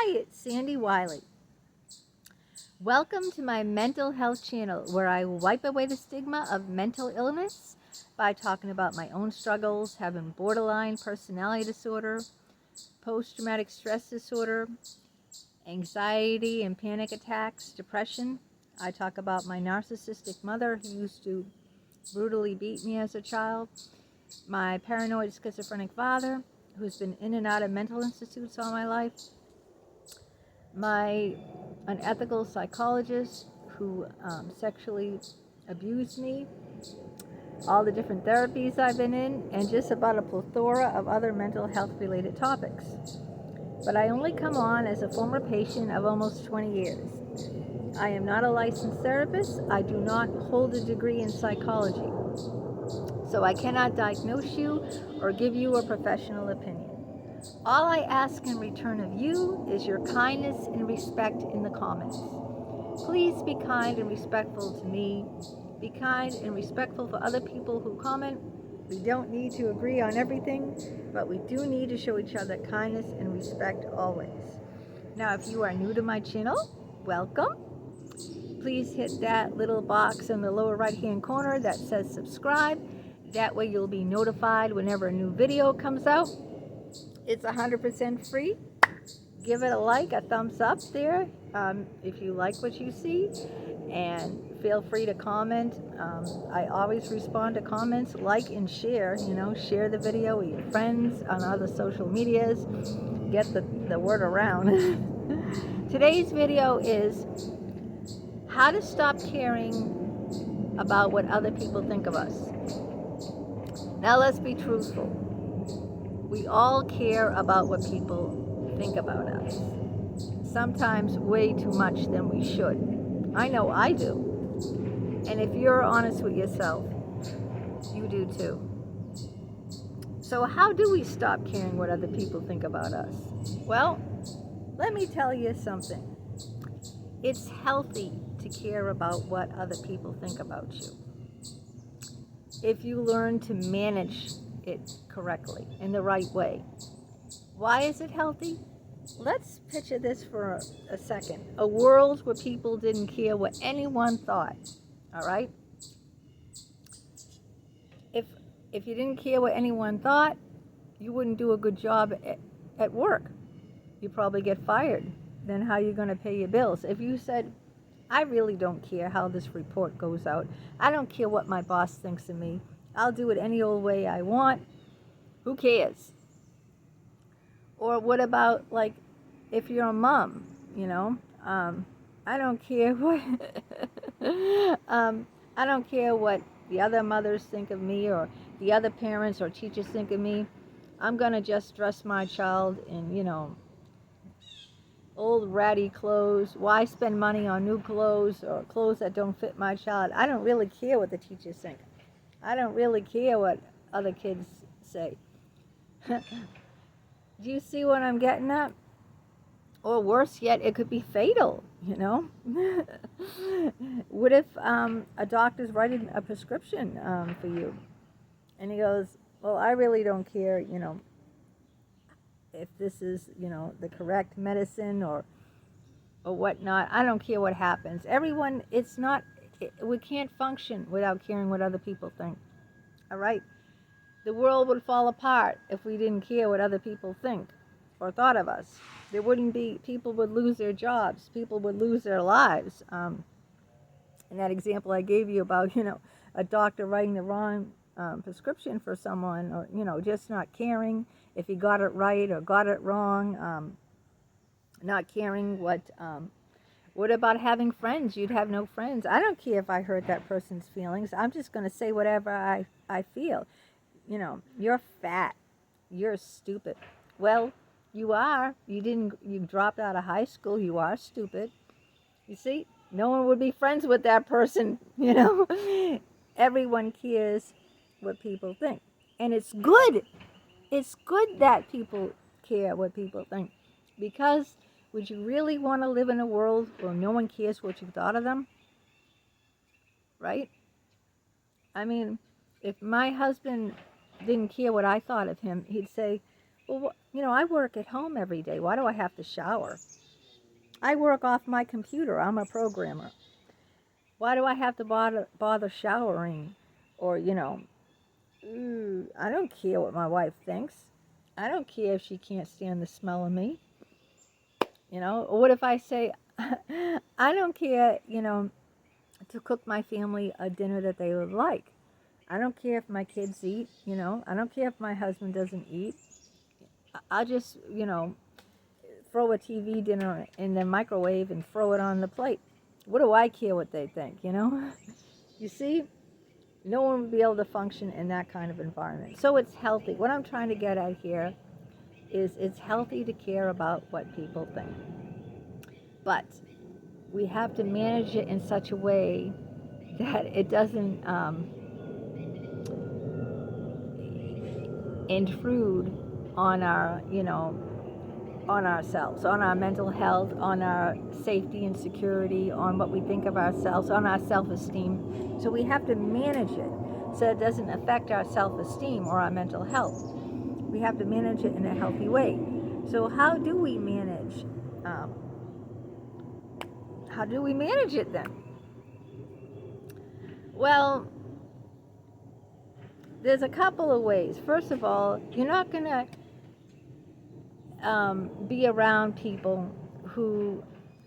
Hi, it's Sandy Wyllie. Welcome to my mental health channel where I wipe away the stigma of mental illness by talking about my own struggles, having borderline personality disorder, post-traumatic stress disorder, anxiety and panic attacks, depression. I talk about my narcissistic mother who used to brutally beat me as a child, my paranoid schizophrenic father who's been in and out of mental institutes all my life, my unethical psychologist who sexually abused me, all the different therapies I've been in, and just about a plethora of other mental health related topics. But I only come on as a former patient of almost 20 years. I am not a licensed therapist. I do not hold a degree in psychology. So I cannot diagnose you or give you a professional opinion. All I ask in return of you is your kindness and respect in the comments. Please be kind and respectful to me. Be kind and respectful for other people who comment. We don't need to agree on everything, but we do need to show each other kindness and respect always. Now, if you are new to my channel, welcome. Please hit that little box in the lower right-hand corner that says subscribe. That way you'll be notified whenever a new video comes out. It's 100% free. Give it a like, a thumbs up there if you like what you see, and feel free to comment. I always respond to comments, like and share. Share the video with your friends on other social medias. Get the word around. Today's video is how to stop caring about what other people think of us. Now let's be truthful. We all care about what people think about us. Sometimes way too much than we should. I know I do. And if you're honest with yourself, you do too. So how do we stop caring what other people think about us? Well, let me tell you something. It's healthy to care about what other people think about you, if you learn to manage it correctly, in the right way. Why is it healthy? Let's picture this for a second. A world where people didn't care what anyone thought, all right? If you didn't care what anyone thought, you wouldn't do a good job at work. You'd probably get fired. Then how are you going to pay your bills? If you said, I really don't care how this report goes out. I don't care what my boss thinks of me. I'll do it any old way I want. Who cares? Or what about, like, if you're a mom, I don't care what I don't care what the other mothers think of me or the other parents or teachers think of me. I'm gonna just dress my child in, old ratty clothes. Why spend money on new clothes or clothes that don't fit my child? I don't really care what the teachers think. I don't really care what other kids say. Do you see what I'm getting at? Or worse yet, it could be fatal, What if a doctor's writing a prescription for you, and he goes, well, I really don't care, if this is, the correct medicine or whatnot. I don't care what happens. Everyone, we can't function without caring what other people think, all right? The world would fall apart if we didn't care what other people think or thought of us. There wouldn't be, people would lose their jobs, people would lose their lives. In that example I gave you about, a doctor writing the wrong prescription for someone, or, just not caring if he got it right or got it wrong, not caring what about having friends? You'd have no friends. I don't care if I hurt that person's feelings. I'm just going to say whatever I feel. You're fat. You're stupid. Well, you are. You dropped out of high school. You are stupid. You see, no one would be friends with that person, Everyone cares what people think. And it's good. It's good that people care what people think. Because would you really want to live in a world where no one cares what you thought of them? Right? I mean, if my husband didn't care what I thought of him, he'd say, Well, I work at home every day. Why do I have to shower? I work off my computer. I'm a programmer. Why do I have to bother showering? Or, I don't care what my wife thinks. I don't care if she can't stand the smell of me. Or what if I say, I don't care, to cook my family a dinner that they would like. I don't care if my kids eat, I don't care if my husband doesn't eat. I'll just, throw a TV dinner in the microwave and throw it on the plate. What do I care what they think, You see, no one would be able to function in that kind of environment. So it's healthy. What I'm trying to get at here is it's healthy to care about what people think. But we have to manage it in such a way that it doesn't intrude on our, on ourselves, on our mental health, on our safety and security, on what we think of ourselves, on our self-esteem. So we have to manage it so it doesn't affect our self-esteem or our mental health. We have to manage it in a healthy way. So how do we manage? How do we manage it then? Well, there's a couple of ways. First of all, you're not going to be around people who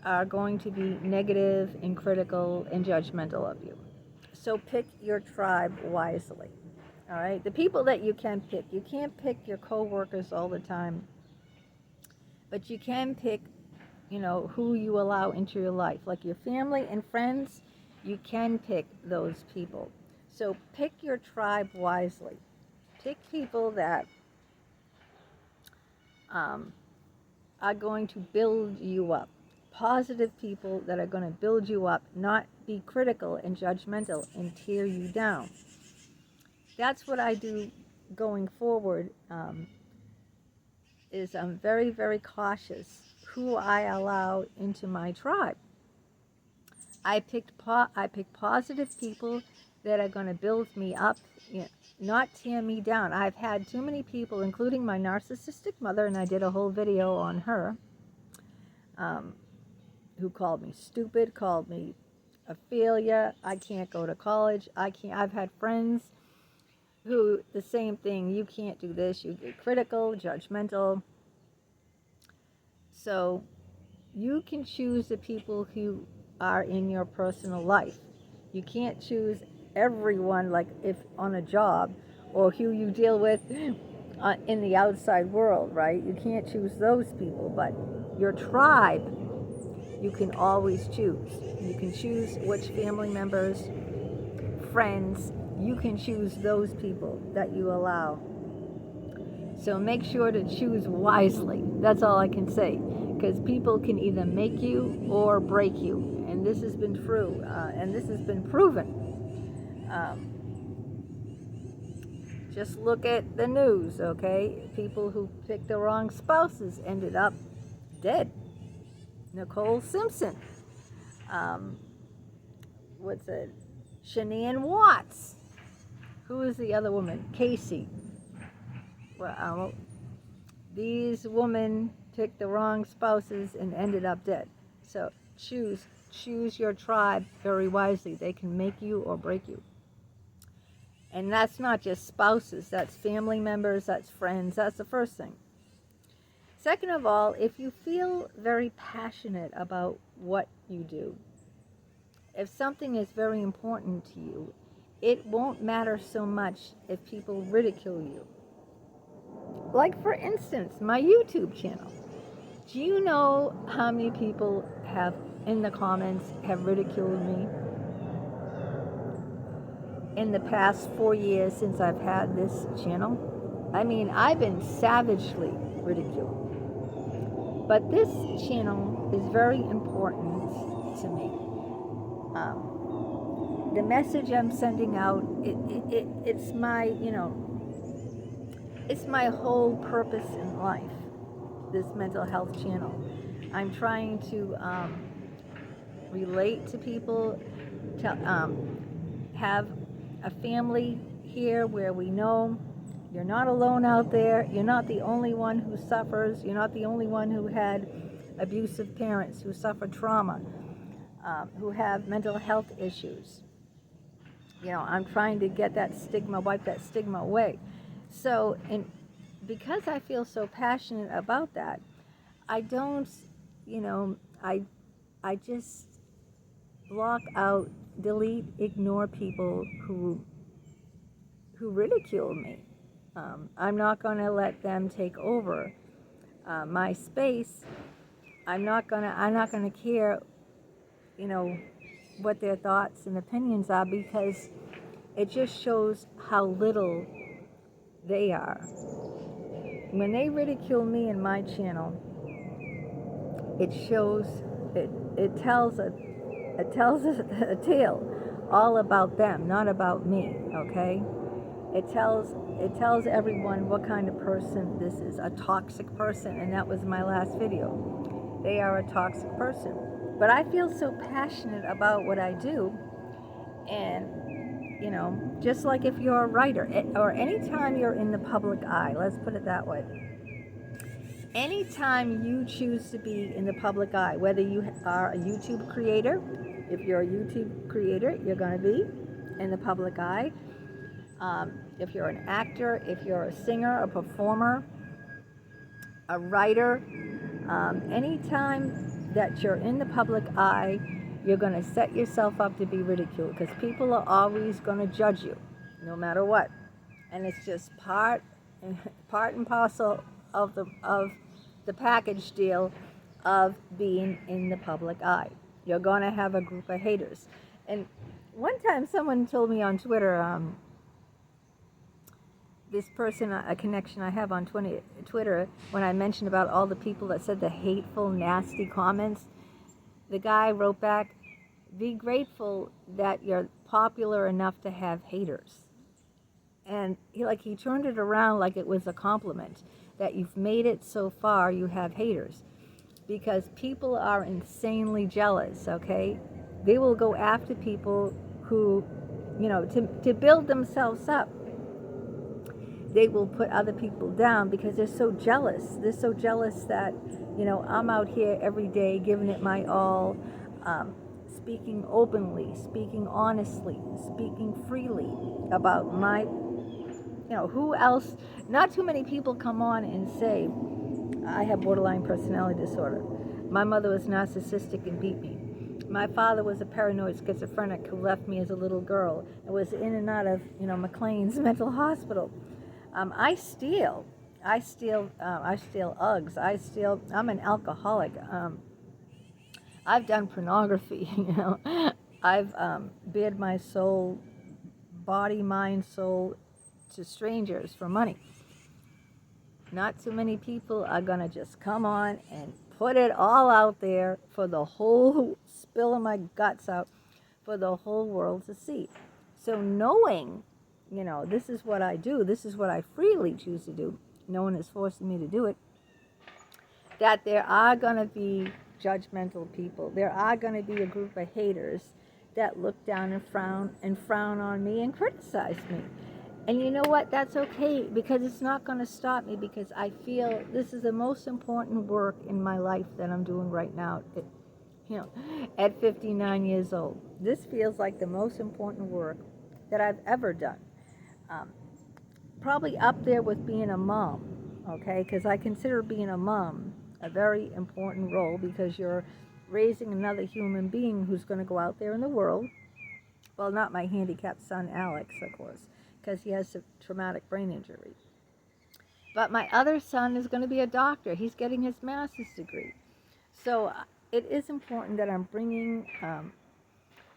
are going to be negative and critical and judgmental of you. So pick your tribe wisely. All right? The people that you can pick. You can't pick your coworkers all the time. But you can pick, who you allow into your life. Like your family and friends, you can pick those people. So pick your tribe wisely. Pick people that are going to build you up. Positive people that are going to build you up, not be critical and judgmental and tear you down. That's what I do going forward. Is I'm very, very cautious who I allow into my tribe. I pick positive people that are going to build me up, not tear me down. I've had too many people, including my narcissistic mother, and I did a whole video on her, who called me stupid, called me a failure. I can't go to college. I've had friends who, the same thing, you can't do this, you get critical, judgmental. So you can choose the people who are in your personal life. You can't choose everyone, like if on a job, or who you deal with in the outside world, right? You can't choose those people, but your tribe, you can always choose. You can choose which family members, friends, you can choose those people that you allow. So make sure to choose wisely. That's all I can say. Because people can either make you or break you. And this has been true. And this has been proven. Just look at the news, okay? People who picked the wrong spouses ended up dead. Nicole Simpson. What's it? Shanann Watts. Who is the other woman? Casey. Well, these women picked the wrong spouses and ended up dead. So choose your tribe very wisely. They can make you or break you. And that's not just spouses, that's family members, that's friends, that's the first thing. Second of all, if you feel very passionate about what you do, if something is very important to you, it won't matter so much if people ridicule you. Like, for instance, my YouTube channel. Do you know how many people have, in the comments, have ridiculed me? In the past 4 years since I've had this channel? I mean, I've been savagely ridiculed. But this channel is very important to me. The message I'm sending out, it's my, it's my whole purpose in life, this mental health channel. I'm trying to relate to people, to have a family here where we know You're not alone out there. You're not the only one who suffers. You're not the only one who had abusive parents, who suffer trauma, who have mental health issues. I'm trying to get that stigma, wipe that stigma away. So, because I feel so passionate about that, I don't, I just block out, delete, ignore people who ridicule me. I'm not going to let them take over my space. I'm not gonna care, what their thoughts and opinions are, because it just shows how little they are. When they ridicule me in my channel, it shows, it tells a tale all about them, not about me. Okay, it tells everyone what kind of person this is, a toxic person, and that was my last video. They are a toxic person. But I feel so passionate about what I do, and just like if you're a writer, or anytime you're in the public eye, let's put it that way. Anytime you choose to be in the public eye, whether you are a YouTube creator, if you're a YouTube creator, you're going to be in the public eye. If you're an actor, if you're a singer, a performer, a writer, anytime that you're in the public eye, you're going to set yourself up to be ridiculed, because people are always going to judge you, no matter what. And it's just part and parcel of the package deal of being in the public eye. You're going to have a group of haters. And one time someone told me on Twitter, this person, a connection I have on Twitter, when I mentioned about all the people that said the hateful, nasty comments, the guy wrote back, "Be grateful that you're popular enough to have haters." And he turned it around like it was a compliment, that you've made it so far, you have haters. Because people are insanely jealous, okay? They will go after people who, to build themselves up. They will put other people down because they're so jealous. They're so jealous that, I'm out here every day giving it my all, speaking openly, speaking honestly, speaking freely about my, who else. Not too many people come on and say, I have borderline personality disorder. My mother was narcissistic and beat me. My father was a paranoid schizophrenic who left me as a little girl and was in and out of, McLean's mental hospital. I steal Uggs. I'm an alcoholic. I've done pornography, I've bared my soul, body, mind, soul, to strangers for money. Not too many people are going to just come on and put it all out there for the whole, spilling my guts out for the whole world to see. So knowing, this is what I do, this is what I freely choose to do, no one is forcing me to do it, that there are going to be judgmental people. There are going to be a group of haters that look down and frown on me and criticize me. And you know what? That's okay, because it's not going to stop me, because I feel this is the most important work in my life that I'm doing right now. At 59 years old, this feels like the most important work that I've ever done. Probably up there with being a mom, okay? Because I consider being a mom a very important role, because you're raising another human being who's going to go out there in the world. Well, not my handicapped son, Alex, of course, because he has a traumatic brain injury. But my other son is going to be a doctor. He's getting his master's degree. So it is important that I'm bringing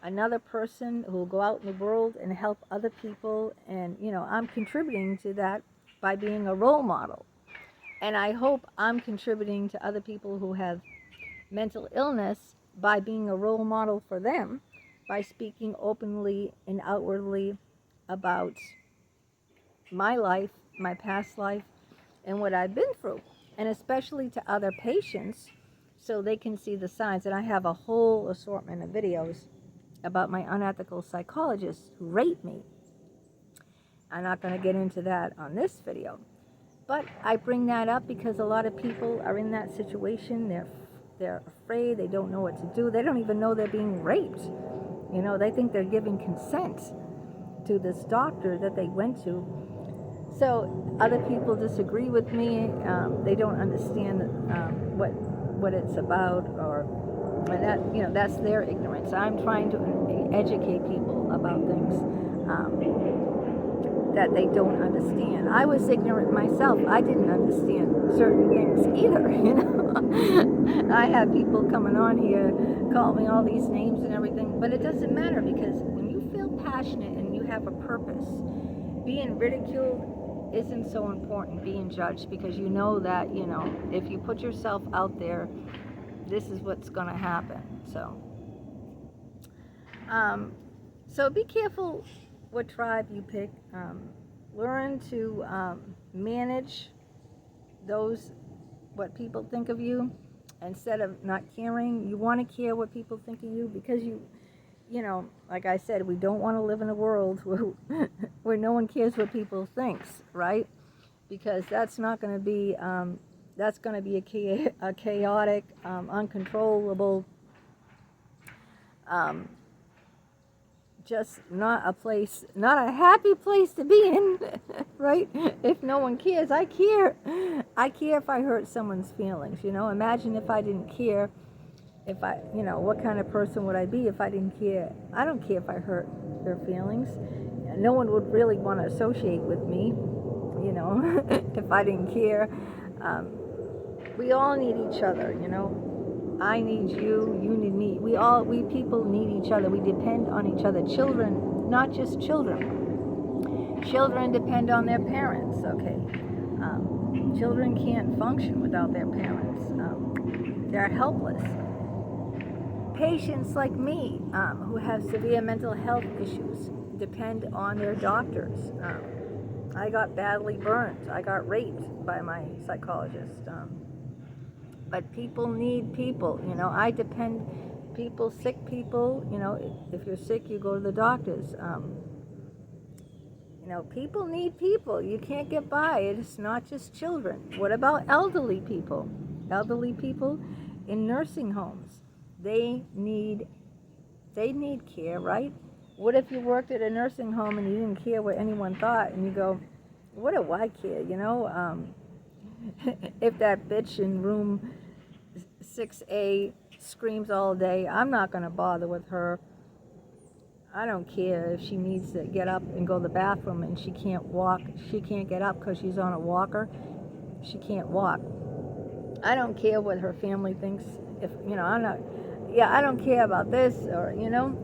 another person who will go out in the world and help other people. And, I'm contributing to that by being a role model. And I hope I'm contributing to other people who have mental illness by being a role model for them, by speaking openly and outwardly about my life, my past life, and what I've been through. And especially to other patients, so they can see the signs. And I have a whole assortment of videos about my unethical psychologists who rape me. I'm not going to get into that on this video. But I bring that up because a lot of people are in that situation. They're afraid. They don't know what to do. They don't even know they're being raped. You know, they think they're giving consent to this doctor that they went to. So other people disagree with me. They don't understand what it's about, and that, you know, that's their ignorance. I'm trying to educate people about things that they don't understand. I was ignorant myself. I didn't understand certain things either, you know. I have people coming on here call me all these names and everything, but it doesn't matter, because when you feel passionate and you have a purpose, being ridiculed isn't so important, being judged, because you know that, you know, if you put yourself out there, this is what's going to happen. So be careful what tribe you pick. Learn to manage what people think of you, instead of not caring. You want to care what people think of you, because you know, like I said, we don't want to live in a world where no one cares what people thinks, right? Because that's not going to be that's going to be a chaotic, uncontrollable, just not a happy place to be in, right? If no one cares. I care if I hurt someone's feelings, you know. Imagine if I didn't care. You know, what kind of person would I be if I didn't care? I don't care if I hurt their feelings. No one would really want to associate with me, you know, if I didn't care. We all need each other, you know. I need you, you need me. We people need each other. We depend on each other. Children, not just children. Children depend on their parents, okay? Children can't function without their parents. They're helpless. Patients like me, who have severe mental health issues, depend on their doctors. I got badly burnt. I got raped by my psychologist. But people need people, you know. I depend, sick people, you know, if you're sick, you go to the doctors. You know, people need people. You can't get by. It's not just children. What about elderly people? Elderly people in nursing homes. They need care, right? What if you worked at a nursing home and you didn't care what anyone thought, and you go, what do I care, you know? If that bitch in room 6A screams all day, I'm not going to bother with her. I don't care if she needs to get up and go to the bathroom and she can't walk. She can't get up because she's on a walker. She can't walk. I don't care what her family thinks. If, you know, I don't care about this, or, you know.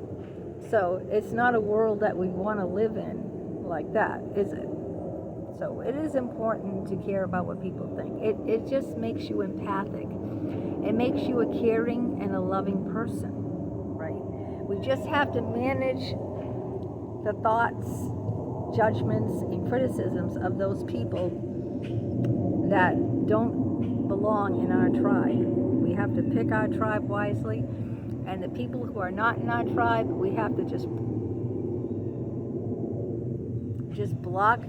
So it's not a world that we want to live in like that, is it? So it is important to care about what people think. It just makes you empathic. It makes you a caring and a loving person, right? We just have to manage the thoughts, judgments, and criticisms of those people that don't belong in our tribe. We have to pick our tribe wisely, and the people who are not in our tribe, we have to just block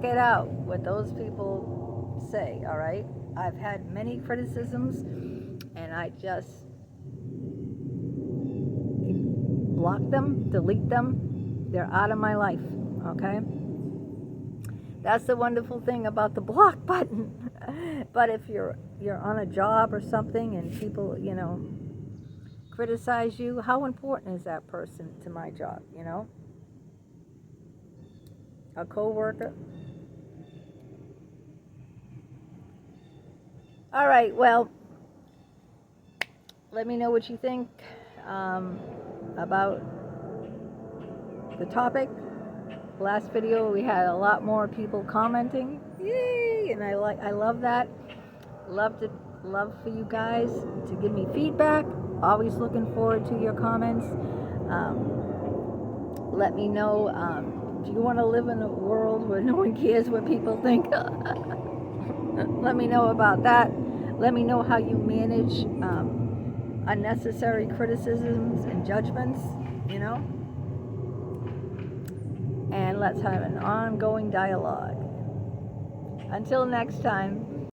it out, what those people say, all right? I've had many criticisms, and I just block them, delete them. They're out of my life, okay? That's the wonderful thing about the block button. But if you're on a job or something and people, you know, criticize you, how important is that person to my job, you know? A co-worker. All right, well, let me know what you think about the topic. Last video we had a lot more people commenting. Yay! And I love that. Love for you guys to give me feedback. Always looking forward to your comments. Let me know, do you want to live in a world where no one cares what people think? Let me know about that. Let me know how you manage unnecessary criticisms and judgments, you know. and let's have an ongoing dialogue. Until next time.